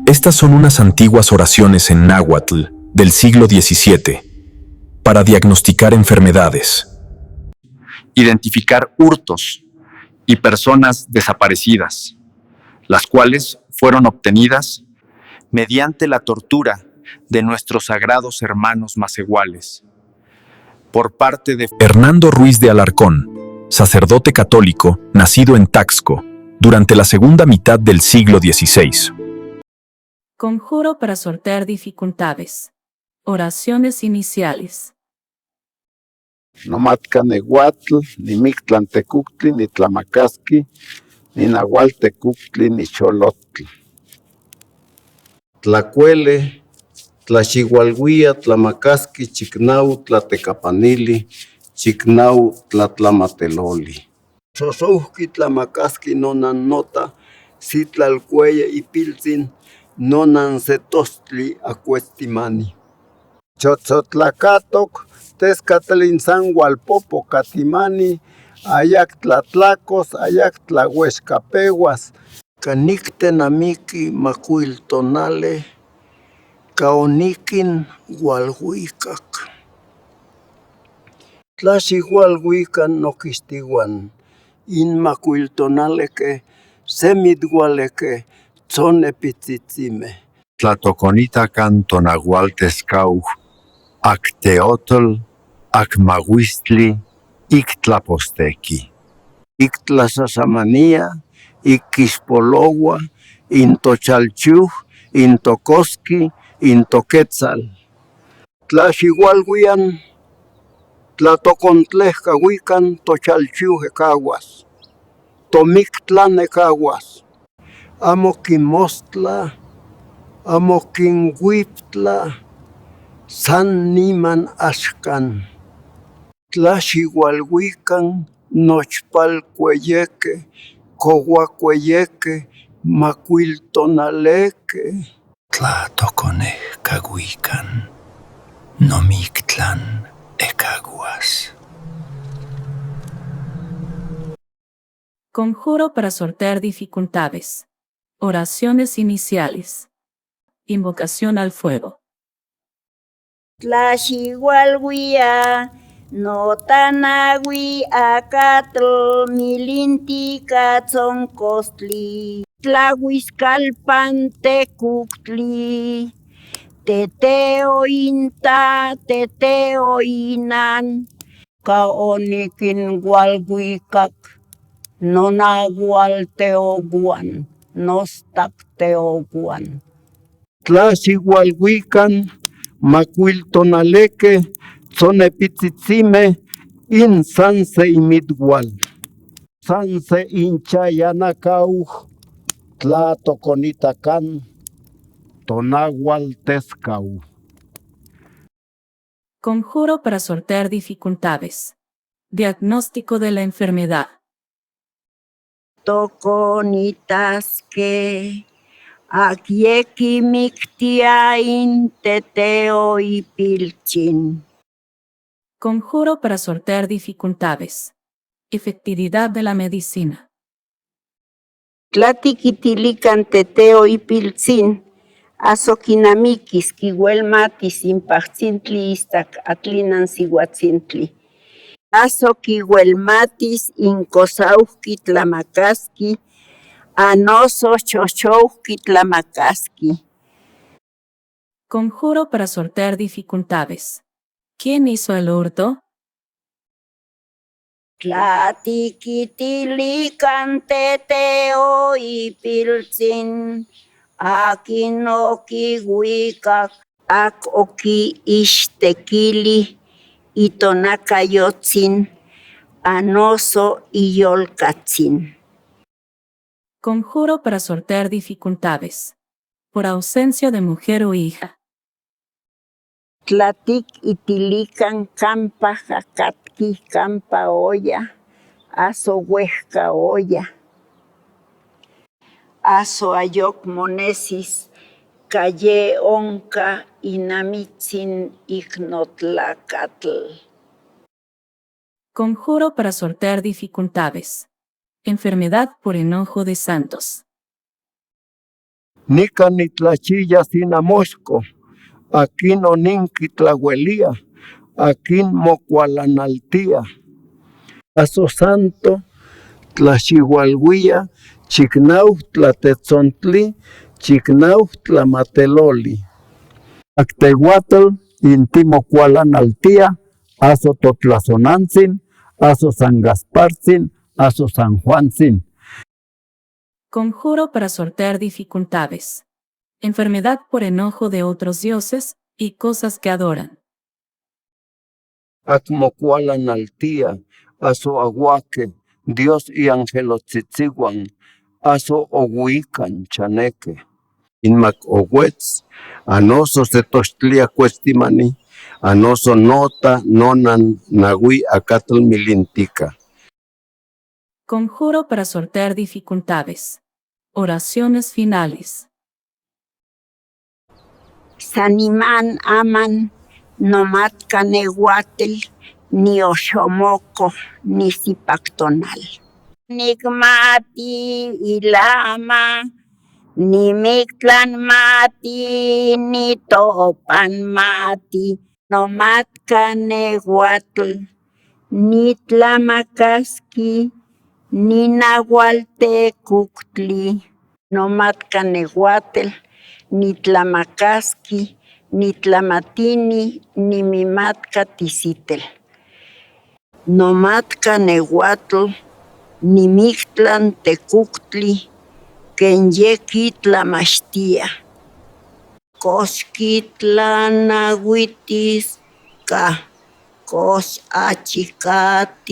Estas son unas antiguas oraciones en náhuatl del siglo XVII para diagnosticar enfermedades, identificar hurtos y personas desaparecidas, las cuales fueron obtenidas mediante la tortura de nuestros sagrados hermanos macehuales, por parte de Hernando Ruiz de Alarcón, sacerdote católico nacido en Taxco durante la segunda mitad del siglo XVI. Conjuro para sortear dificultades. Oraciones iniciales. Nomatcanehuatl, ni Mictlantecuhtli, ni Tlamacasqui, ni Nahualtecuhtli, ni Xolotl. Tlacuele, Tlaxihualhuia, Tlamacasqui, Chicnau, Tlatecapanili, Chicnau, Tlatlamateloli. Xosouhqui, Tlamacasqui, nonan nota, Citlalcueye y Piltzin, nonan setostli acuestimani. Chotzotlacatok, Tezcatlinsan Hualpopo Catimani, Ayac Tlatlacos, Ayac Tlahuescapeguas, Canicte namiki macuiltonale, Caoniquin Hualhuicac. Tlaxihualhuican noquistiguan, in macuiltonaleque, semidgualeque, tzonepitzizime. Tlatoconitacan tonahualtescau, acteotl, acmahuistli, ictlapostequi. Ictlasasamanía, Iquixpologua, Intochalchuj, Intocosqui, Intoquetzal. Tlaxihualhuian, Tlatocontlejcahuican, Tochalchujecaguas, Tomictlanecaguas, Amoquimostla, Amoquinhuiptla, San Niman Axcan. Tlaxihualhuican, Nochpalcueyeque, Cohuacueyeque, Macuiltonaleque. Tlatoconehcahuican, Nomictlan Ecaguas. Conjuro para sortear dificultades. Oraciones iniciales. Invocación al fuego. Tlaxihualhuia, Notanagui, Acatl, Milinti, Catzoncostli, Tlahuiscalpan, Tecuhtli, Teteointa, Teteoinan, Caoniquin Hualhuicac, Nonahualteoguan, Nostacteoguan. Tlaxihualhuican, Macuiltonaleque, Tzonepitzizime, in Sanse imidgual. Sanse inchayanacauj, Tlatoconitacan, Tonahualtescau. Conjuro para sortear dificultades. Diagnóstico de la enfermedad. Toconitasque, Aquiekimictiain, Teteo y Pilchin. Conjuro para sortear dificultades. Efectividad de la medicina. Tlatiquitilican Teteo y Pilchin, Azoquinamiquis, Quihuelmatis, Impachtintli, Istac, Atlinan, Sihuatzintli. Azoquihuelmatis, Incosauqui, Tlamacasqui, Anoso, Xoxouqui, Tlamacasqui. Conjuro para sortear dificultades. ¿Quién hizo el hurto? Tlatiquitilican Teteo y Piltzin, Aquinoquihuicac, Acoqui Ixtequili, Itonacayotzin, Anoso y Yolcatzin. Conjuro para sortear dificultades. Por ausencia de mujer o hija. Tlatic itilican campa jacatqui, campa olla, aso huesca olla. Aso ayoc monesis, calle onca inamitzin ignotlacatl. Conjuro para sortear dificultades. Enfermedad por enojo de santos. Nica nitlachilla sinamoxco, aquí no ninqui tlahuelía, aquí mocualanaltía. Aso santo, tlaxihualhuia, chicnau tlatetzontli, chicnau tlamateloli. Actehuatl, intimo cualanaltía, aso totlazonantzin, aso San Gasparzin, aso San Juanzin. Conjuro para sortear dificultades. Enfermedad por enojo de otros dioses y cosas que adoran. Acmocualanaltía, aso aguaque, Dios y angelotzitzihuan, aso ohuican chaneque. Inmac owetz, anoso setochtlia cuestimani, anoso nota nonan nahui acatl milintica. Conjuro para sortear dificultades. Oraciones finales. Sanimán aman, nomatcanehuatl, ni oxomoco, ni zipactonal. Nigmati ilama, ni mictlan mati, ni topan mati, nomatcanehuatl, ni tlamacasqui, ni nahualtecuhtli, nomatcanehuatl, ni tlamacasqui, ni tlamatini, ni mimatca tisitel. Nomatcanehuatl, ni mictlan tecuhtli, ken yeki tlamachtia. Cosqui tlanahuitis ka, cos achicatis.